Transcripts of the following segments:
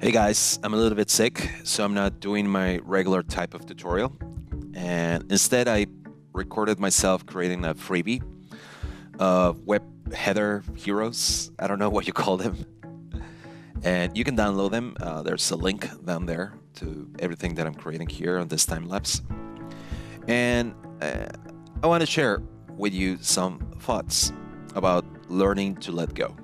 Hey guys, I'm a little bit sick, so I'm not doing my regular type of tutorial. And instead, I recorded myself creating a freebie of web header heroes. I don't know what you call them. And you can download them. There's a link down there to everything that I'm creating here on this time lapse. And I want to share with you some thoughts about learning to let go,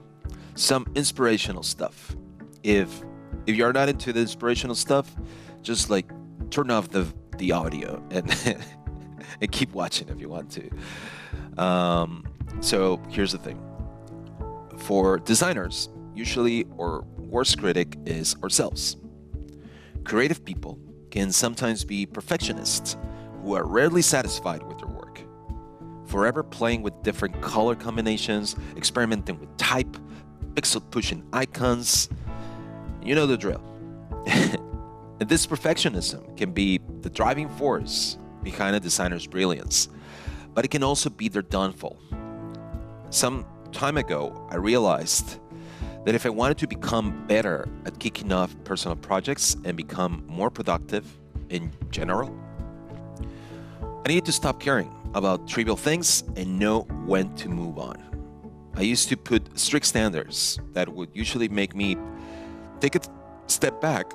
some inspirational stuff. If you're not into the inspirational stuff, just like turn off the audio and and keep watching if you want to. So here's the thing: for designers, usually our worst critic is ourselves. Creative people can sometimes be perfectionists who are rarely satisfied with their work, forever playing with different color combinations, experimenting with type, pixel pushing icons. You know the drill. And this perfectionism can be the driving force behind a designer's brilliance, but it can also be their downfall. Some time ago, I realized that if I wanted to become better at kicking off personal projects and become more productive in general, I needed to stop caring about trivial things and know when to move on. I used to put strict standards that would usually make me take a step back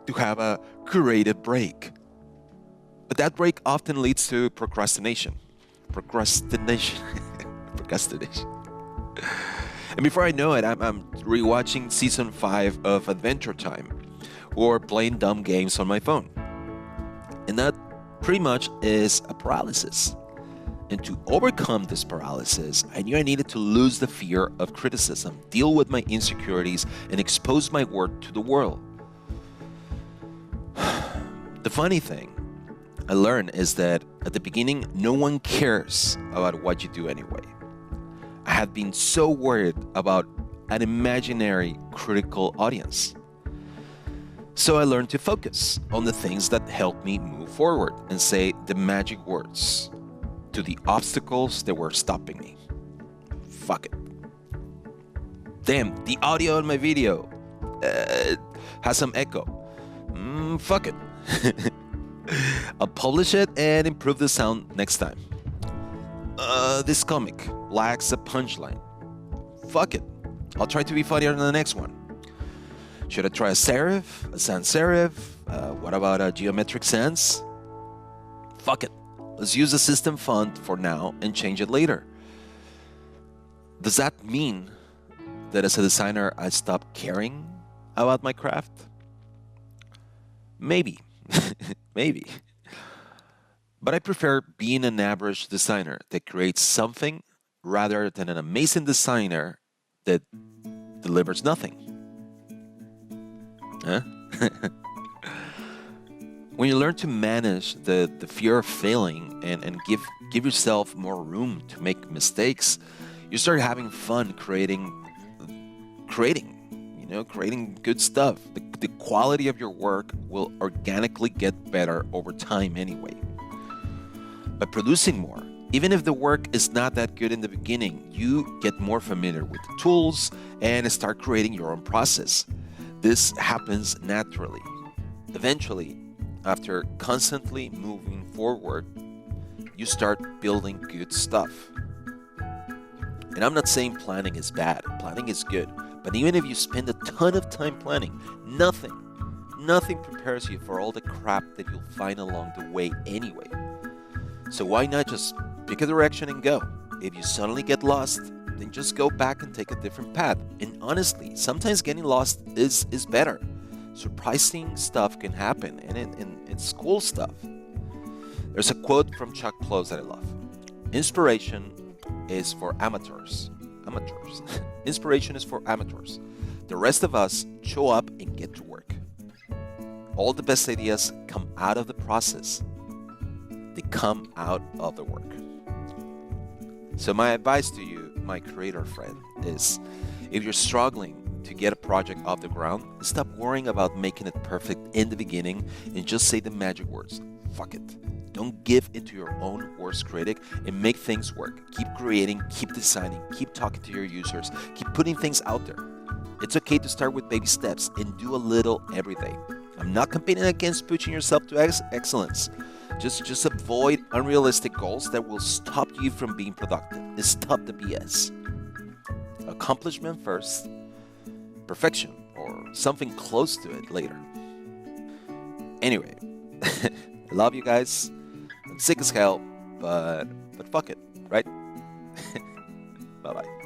to have a creative break. But that break often leads to procrastination. Procrastination. Procrastination. And before I know it, I'm rewatching season 5 of Adventure Time or playing dumb games on my phone. And that pretty much is a paralysis. And to overcome this paralysis, I knew I needed to lose the fear of criticism, deal with my insecurities, and expose my work to the world. The funny thing I learned is that at the beginning, no one cares about what you do anyway. I had been so worried about an imaginary critical audience. So I learned to focus on the things that help me move forward and say the magic words to the obstacles that were stopping me. Fuck it. Damn, the audio in my video has some echo. Fuck it. I'll publish it and improve the sound next time. This comic lacks a punchline. Fuck it. I'll try to be funnier than the next one. Should I try a serif, a sans serif? What about a geometric sans? Fuck it. Let's use the system font for now and change it later. Does that mean that as a designer I stop caring about my craft? Maybe. Maybe. But I prefer being an average designer that creates something rather than an amazing designer that delivers nothing. Huh? When you learn to manage the fear of failing and give yourself more room to make mistakes, you start having fun creating good stuff. The quality of your work will organically get better over time anyway. By producing more, even if the work is not that good in the beginning, you get more familiar with the tools and start creating your own process. This happens naturally. Eventually, after constantly moving forward, you start building good stuff. And I'm not saying planning is bad. Planning is good. But even if you spend a ton of time planning, nothing prepares you for all the crap that you'll find along the way anyway. So why not just pick a direction and go? If you suddenly get lost, then just go back and take a different path. And honestly, sometimes getting lost is better. Surprising stuff can happen, and it's cool stuff. There's a quote from Chuck Close that I love. Inspiration is for amateurs. Inspiration is for amateurs. The rest of us show up and get to work. All the best ideas come out of the process. They come out of the work. So my advice to you, my creator friend, is if you're struggling to get a project off the ground, stop worrying about making it perfect in the beginning and just say the magic words. Fuck it. Don't give into your own worst critic and make things work. Keep creating, keep designing, keep talking to your users, keep putting things out there. It's okay to start with baby steps and do a little every day. I'm not competing against pushing yourself to excellence. Just avoid unrealistic goals that will stop you from being productive. Stop the BS. Accomplishment first, perfection or something close to it later. Anyway, I love you guys. I'm sick as hell, but fuck it, right? Bye bye.